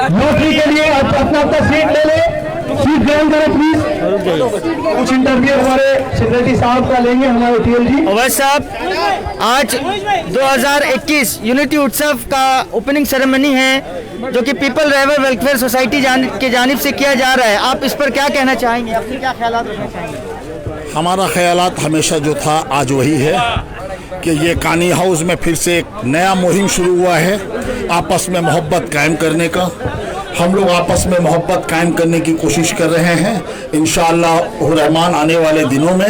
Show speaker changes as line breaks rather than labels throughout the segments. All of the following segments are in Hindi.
नौकरी के लिए अपना अपना सीट ले ले, सीट ग्रहण करें प्लीज। कुछ इंटरव्यू हमारे सेक्रेटरी साहब का लेंगे, हमारे टीएल जी।
अवैध साहब, आज 2021 यूनिटी उत्सव का ओपनिंग सेरेमनी है जो कि पीपल रेवर वेलफेयर सोसाइटी के जानिब से किया जा रहा है, आप इस पर क्या कहना चाहेंगे, आपके क्या ख्यालात रखना चाहेंगे?
हमारा ख्यालात हमेशा जो था आज वही है कि ये कानी हाउस में फिर से एक नया मुहिम शुरू हुआ है आपस में मोहब्बत कायम करने का। हम लोग आपस में मोहब्बत कायम करने की कोशिश कर रहे हैं। इंशाअल्लाह रहमान आने वाले दिनों में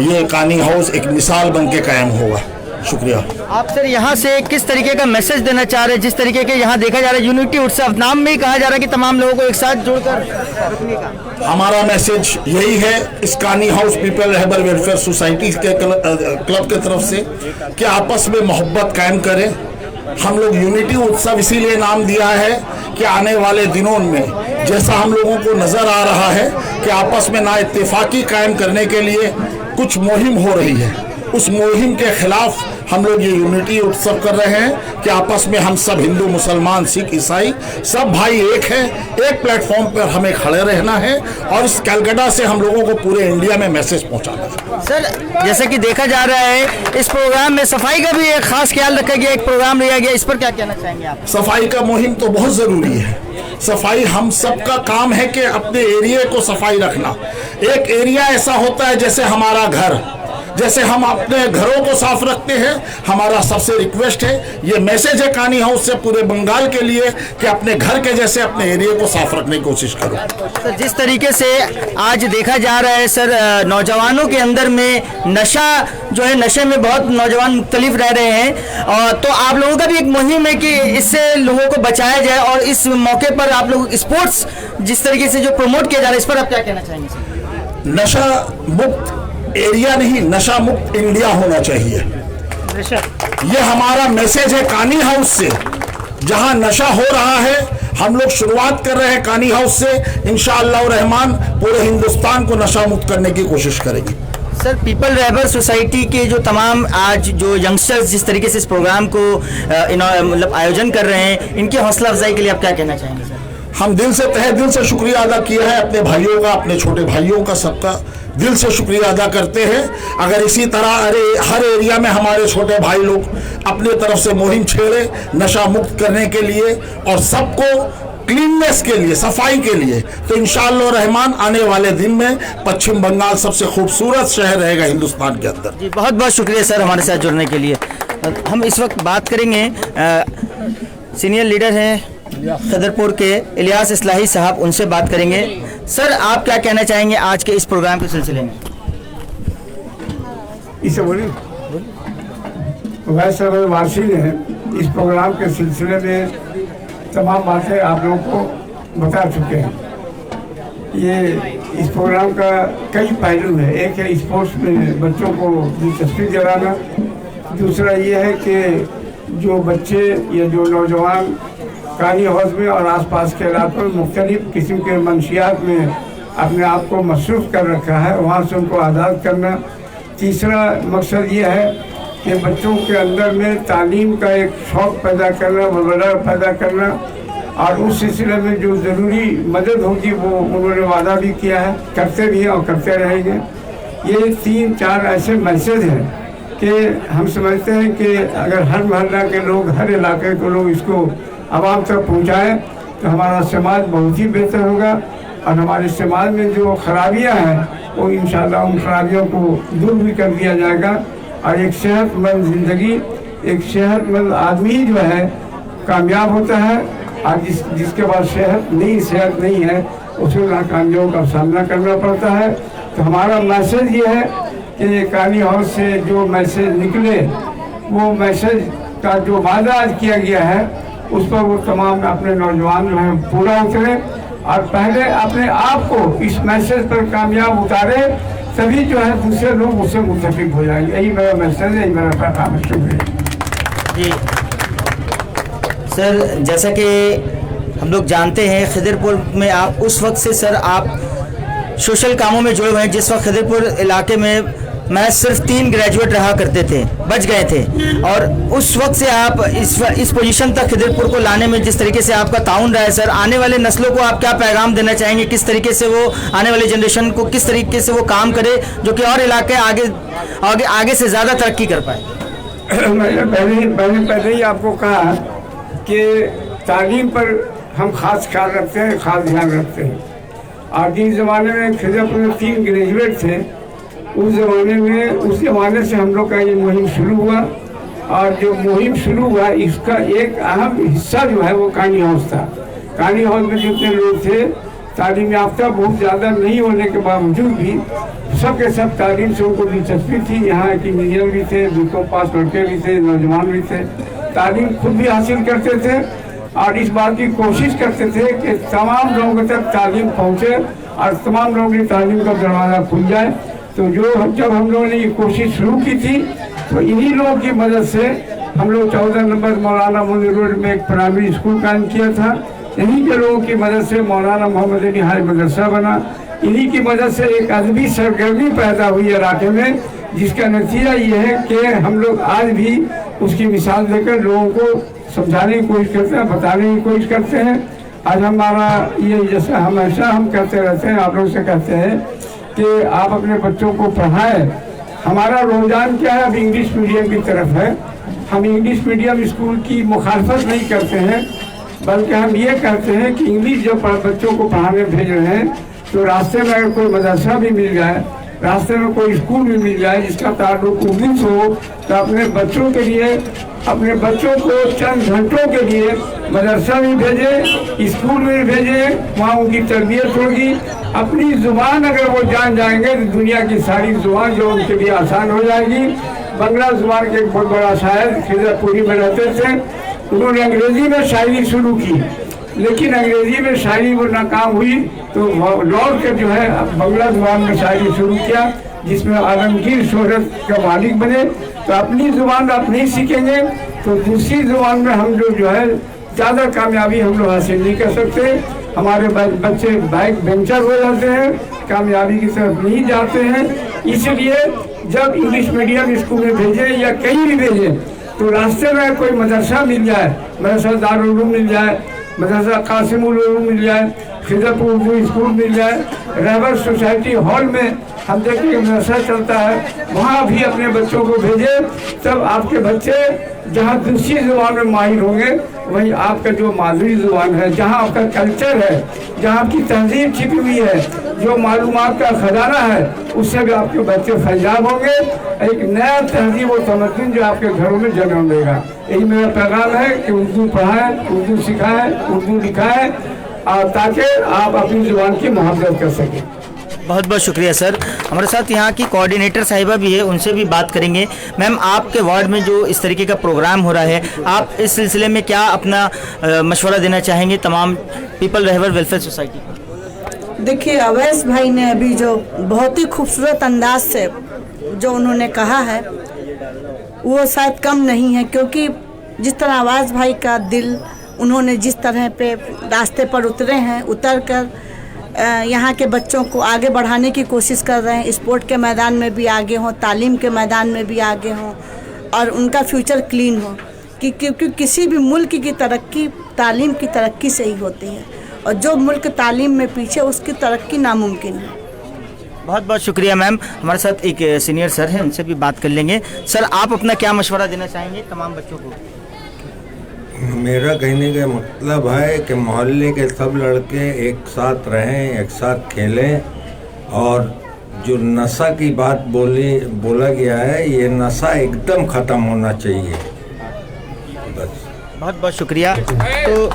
ये कानी हाउस एक मिसाल बन के कायम होगा। शुक्रिया।
आप सर यहाँ से किस तरीके का मैसेज देना चाह रहे हैं, जिस तरीके के यहाँ देखा जा रहा है यूनिटी उत्सव, नाम में ही कहा जा रहा है कि तमाम लोगों को एक साथ जोड़कर रखने का?
हमारा मैसेज यही है इस कानी हाउस पीपल रहबर वेलफेयर सोसाइटी के क्लब के तरफ से कि आपस में मोहब्बत कायम करें। हम लोग यूनिटी उत्सव इसीलिए नाम दिया है कि आने वाले दिनों में जैसा हम लोगों को नज़र आ रहा है कि आपस में ना इत्तेफाकी कायम करने के लिए कुछ मुहिम हो रही है, उस मुहिम के खिलाफ हम लोग ये यूनिटी उत्सव कर रहे हैं कि आपस में हम सब हिंदू मुसलमान सिख ईसाई सब भाई एक हैं, एक प्लेटफॉर्म पर हमें खड़े रहना है और इस कलकत्ता से हम लोगों को पूरे इंडिया में मैसेज पहुंचाना है।
सर जैसे कि देखा जा रहा है इस प्रोग्राम में सफाई का भी एक खास ख्याल रखा गया, एक प्रोग्राम लिया गया, इस पर क्या कहना चाहेंगे आप?
सफाई का मुहिम तो बहुत ज़रूरी है। सफाई हम सबका काम है कि अपने एरिया को सफाई रखना। एक एरिया ऐसा होता है जैसे हमारा घर, जैसे हम अपने घरों को साफ रखते हैं। हमारा सबसे रिक्वेस्ट है, ये मैसेज है कानी हाउस से पूरे बंगाल के लिए कि अपने घर के जैसे अपने एरिया को साफ रखने की कोशिश करो।
सर जिस तरीके से आज देखा जा रहा है सर, नौजवानों के अंदर में नशा जो है, नशे में बहुत नौजवान मुख्तलिफ रह रहे हैं, और तो आप लोगों का भी एक मुहिम है कि इससे लोगों को बचाया जाए, और इस मौके पर आप लोग स्पोर्ट्स जिस तरीके से जो प्रमोट किया जा रहा है, इस पर आप क्या कहना चाहेंगे सर?
नशा मुक्त एरिया नहीं, नशा मुक्त इंडिया होना चाहिए। ये हमारा मैसेज है कानी हाउस से। जहां नशा हो रहा है हम लोग शुरुआत कर रहे हैं कानी हाउस से, इंशाअल्लाह रहमान पूरे हिंदुस्तान को नशा मुक्त करने की कोशिश करेंगे।
सर पीपल रहबर सोसाइटी के जो तमाम आज जो यंगस्टर्स जिस तरीके से इस प्रोग्राम को मतलब आयोजन कर रहे हैं, इनकी हौसला अफजाई के लिए आप क्या कहना चाहेंगे सर?
हम दिल से तहे दिल से शुक्रिया अदा किया है अपने भाइयों का, अपने छोटे भाइयों का, सबका दिल से शुक्रिया अदा करते हैं। अगर इसी तरह हर एरिया में हमारे छोटे भाई लोग अपने तरफ से मुहिम छेड़े नशा मुक्त करने के लिए और सबको क्लीननेस के लिए, सफाई के लिए, तो इंशाअल्लाह रहमान आने वाले दिन में पश्चिम बंगाल सबसे खूबसूरत शहर रहेगा हिंदुस्तान के अंदर।
जी बहुत बहुत शुक्रिया सर हमारे साथ जुड़ने के लिए। हम इस वक्त बात करेंगे सीनियर लीडर हैं खदरपुर के इलियास इस्लाही साहब, उनसे बात करेंगे। सर आप क्या कहना चाहेंगे आज के इस प्रोग्राम के सिलसिले में?
इसे बोलिए। वैसे वासी ने इस प्रोग्राम के सिलसिले में तमाम बातें आप लोगों को बता चुके हैं। ये इस प्रोग्राम का कई पहलू है। एक है स्पोर्ट्स में बच्चों को दिलचस्पी दिलाना, दूसरा ये है कि जो बच्चे या जो नौजवान कानी हाउस में और आसपास के इलाकों में मुख्तलिफ किस्म के मंशियात में अपने आप को मसरूफ़ कर रखा है, वहाँ से उनको आज़ाद करना। तीसरा मकसद ये है कि बच्चों के अंदर में तालीम का एक शौक़ पैदा करना, वगैरह पैदा करना, और उस सिलसिले में जो ज़रूरी मदद होगी वो उन्होंने वादा भी किया है, करते भी हैं और करते रहेंगे। ये 3-4 ऐसे मैसेज हैं कि हम समझते हैं कि अगर हर मोहल्ला के लोग, हर इलाके के लोग इसको आवाम तक पहुँचाएँ तो हमारा समाज बहुत ही बेहतर होगा, और हमारे समाज में जो खराबियाँ हैं वो इंशाअल्लाह उन खराबियों को दूर भी कर दिया जाएगा, और एक सेहतमंद ज़िंदगी, एक सेहतमंद आदमी जो है कामयाब होता है, और जिसके पास सेहत नहीं है उसको नाकामयाबियों का सामना करना पड़ता है। तो हमारा मैसेज ये है कि कानी हाउस से जो मैसेज निकले, वो मैसेज का जो वादा आज किया गया है उस पर वो तमाम अपने नौजवान जो हैं पूरा उतरे, और पहले अपने आप को इस मैसेज पर कामयाब उतारे, तभी जो है दूसरे लोग उससे मुतफिक हो जाएंगे। यही मेरा मैसेज है, यही मेरा पैगाम है। शुक्रिया
जी सर, जैसा कि हम लोग जानते हैं खदरपुर में आप उस वक्त से सर आप सोशल कामों में जुड़े हुए हैं जिस वक्त खदरपुर इलाके में महज सिर्फ 3 ग्रेजुएट रहा करते थे, बच गए थे, और उस वक्त से आप इस पोजीशन तक खिदरपुर को लाने में जिस तरीके से आपका ताउन रहा है सर, आने वाले नस्लों को आप क्या पैगाम देना चाहेंगे, किस तरीके से वो आने वाली जनरेशन को किस तरीके से वो काम करे जो कि और इलाके आगे से ज़्यादा तरक्की कर पाए?
मैंने पहले ही आपको कहा कि तालीम पर हम खास ख्याल रखते हैं, खास ध्यान रखते हैं। आज के ज़माने में खिदरपुर में 3 ग्रेजुएट थे, उस ज़माने से हम लोग का ये मुहिम शुरू हुआ, और जो मुहिम शुरू हुआ इसका एक अहम हिस्सा जो है वो कानी हाउस था। कानी हाउस में जितने लोग थे तालीम याफ्ता बहुत ज़्यादा नहीं होने के बावजूद भी सब के सब तालीम से उनको दिलचस्पी थी। यहाँ के इंजीनियर भी थे, बीकॉम पास लड़के भी थे, नौजवान भी थे, तालीम खुद भी हासिल करते थे और इस बात की कोशिश करते थे कि तमाम लोगों तक तालीम पहुँचे और तमाम लोगों की तालीम का दरवाज़ा खुल जाए। तो जब हम लोगों ने ये कोशिश शुरू की थी तो इन्हीं लोगों की मदद से हम लोग 14 नंबर मौलाना मुनीर रोड में एक प्राइमरी स्कूल कायम किया था। इन्हीं के लोगों की मदद से मौलाना मोहम्मद अली हाई मदरसा बना। इन्हीं की मदद से एक अदबी सरगर्मी पैदा हुई इलाके में, जिसका नतीजा ये है कि हम लोग आज भी उसकी मिसाल देकर लोगों को समझाने की कोशिश करते हैं, बताने की कोशिश करते हैं। आज हमारा ये जैसा हमेशा हम कहते रहते हैं, आप लोग से कहते हैं कि आप अपने बच्चों को पढ़ाएं। हमारा रुझान क्या है, अब इंग्लिश मीडियम की तरफ है। हम इंग्लिश मीडियम स्कूल की मुखालफत नहीं करते हैं, बल्कि हम ये कहते हैं कि इंग्लिश जो बच्चों को पढ़ाने भेज रहे हैं तो रास्ते में अगर कोई मदरसा भी मिल जाए, रास्ते में कोई स्कूल भी मिल जाए जिसका ताल्लुक उर्दू से हो, तो अपने बच्चों के लिए, अपने बच्चों को चंद घंटों के लिए मदरसा भी भेजें, स्कूल में भी भेजें, वहाँ उनकी तरबियत होगी। अपनी ज़ुबान अगर वो जान जाएंगे तो दुनिया की सारी ज़ुबान जो उनके लिए आसान हो जाएगी। बंगला ज़ुबान के एक बहुत बड़ा शायर खिदरपुरी में रहते थे, उन्होंने अंग्रेज़ी में शायरी शुरू की, लेकिन अंग्रेज़ी में शायरी वो नाकाम हुई तो लौट कर जो है बंगला ज़ुबान में शायरी शुरू किया, जिसमें आलमगीर शोहरत का मालिक बने। तो अपनी ज़ुबान आप नहीं सीखेंगे तो दूसरी ज़ुबान में हम लोग जो है ज़्यादा कामयाबी हम लोग हासिल नहीं कर सकते। हमारे बच्चे बैक बेंचर हो जाते हैं, कामयाबी की तरफ नहीं जाते हैं। इसलिए जब इंग्लिश मीडियम स्कूल में भेजें या कहीं भी भेजें तो रास्ते में कोई मदरसा मिल जाए, मदरसा दारुल उलूम मिल जाए, मदरसा कासिमुल उलूम मिल जाए, खिदरपुर उर्दू स्कूल मिल जाए, रहबर सोसाइटी हॉल में हम देखते हैं मदरसा चलता है, वहाँ भी अपने बच्चों को भेजें। तब आपके बच्चे जहाँ दूसरी ज़ुबान में माहिर होंगे, वहीं आपका जो मादरी ज़ुबान है, जहाँ आपका कल्चर है, जहाँ आपकी तहजीब छिपी हुई है, जो मालूमात का खजाना है, उससे भी आपके बच्चे फैजाब होंगे। एक नया तहजीब और तमद्दुन जो आपके घरों में जन्म देगा। यही मेरा पैगाम है कि उर्दू पढ़ाएं, उर्दू सिखाएं, उर्दू लिखाएं, ताकि आप अपनी ज़ुबान की मोहब्बत कर सकें।
बहुत बहुत शुक्रिया सर। हमारे साथ यहाँ की कोऑर्डिनेटर साहिबा भी है, उनसे भी बात करेंगे। मैम, आपके वार्ड में जो इस तरीके का प्रोग्राम हो रहा है, आप इस सिलसिले में क्या अपना मशवरा देना चाहेंगे तमाम पीपल रहबर वेलफेयर सोसाइटी को?
देखिए, अवैस भाई ने अभी जो बहुत ही खूबसूरत अंदाज से जो उन्होंने कहा है वो शायद कम नहीं है, क्योंकि जिस तरह अवैस भाई का दिल, उन्होंने जिस तरह पे रास्ते पर उतरे हैं, उतर कर यहाँ के बच्चों को आगे बढ़ाने की कोशिश कर रहे हैं, स्पोर्ट के मैदान में भी आगे हों, तालीम के मैदान में भी आगे हों और उनका फ्यूचर क्लीन हो, क्योंकि किसी भी मुल्क की तरक्की तालीम की तरक्की से ही होती है, और जो मुल्क तालीम में पीछे उसकी तरक्की नामुमकिन है।
बहुत बहुत शुक्रिया मैम। हमारे साथ एक सीनियर सर हैं, उनसे भी बात कर लेंगे। सर, आप अपना क्या मशवरा देना चाहेंगे तमाम बच्चों को?
मेरा कहने का मतलब है कि मोहल्ले के सब लड़के एक साथ रहें, एक साथ खेलें, और जो नशा की बात बोला गया है, ये नशा एकदम ख़त्म होना चाहिए। बस।
बहुत बहुत शुक्रिया। तो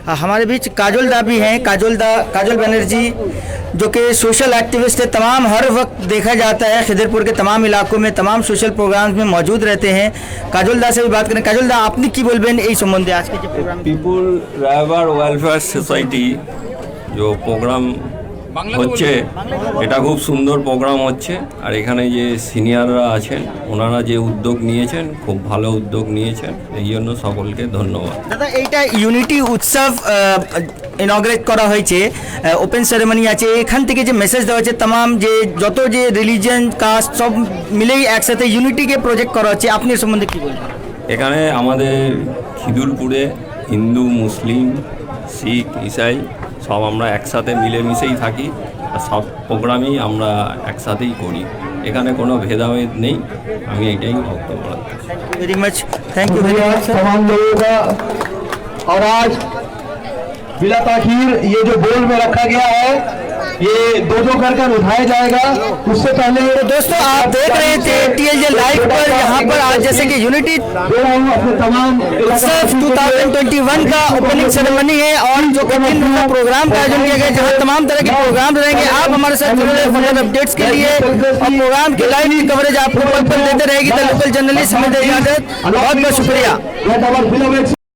हमारे बीच काजोल दा भी हैं, काजोल बनर्जी, जो कि सोशल एक्टिविस्ट है। तमाम हर वक्त देखा जाता है खिदरपुर के तमाम इलाकों में तमाम सोशल प्रोग्राम्स में मौजूद रहते हैं। काजोल दा से भी बात करें। काजोल दा, आपने की बोलबेन এই সম্বন্ধে आज के जो program
people river welfare society जो प्रोग्राम হচ্ছে এটা খুব সুন্দর প্রোগ্রাম হচ্ছে। আর এখানে যে সিনিয়ররা আছেন ওনারা যে উদ্যোগ নিয়েছেন খুব ভালো উদ্যোগ নিয়েছেন, এই জন্য সকলকে ধন্যবাদ।
দাদা এইটা ইউনিটি উৎসব ইনগ্রেট করা হয়েছে, ওপেন সেরেমনি আছে, এখান থেকে যে মেসেজ দেওয়া হচ্ছে तमाम যে যত যে রিলিজিয়ন কাস্ট সব মিলেই একসাথে ইউনিটিকে প্রজেক্ট করা হচ্ছে, আপনি এর সম্বন্ধে কী বলবেন?
এখানে আমাদের খিদুরপুরে হিন্দু, মুসলিম, শিখ, ইসাই সব আমরা একসাথে মিলেমিশেই থাকি আর সব প্রোগ্রামই আমরা একসাথেই করি, এখানে কোনো ভেদাভেদ নেই। আমি এটাই বক্তব্য রাখতে চাই।
Very much, thank you very much.
तमाम लोगों का। और आज बिला ताखीर ये जो बोल में रखा गया है ये दो कर उठाया जाएगा। उससे पहले
दोस्तों आप देख रहे थे TLJ लाइव पर, यहाँ पर आज जैसे कि यूनिटी
अपने तमाम
उत्सव 2021 का ओपनिंग सेरेमनी है और जो कठिन प्रोग्राम का आयोजन किया गया, जहाँ तमाम तरह के प्रोग्राम रहेंगे। आप हमारे साथ जुड़े रहे फर्दर अपडेट्स के लिए और प्रोग्राम की लाइव कवरेज आपको पल पल देते रहेगी। द लोकल जर्नलिस्ट हमें इजाजत, बहुत बहुत शुक्रिया।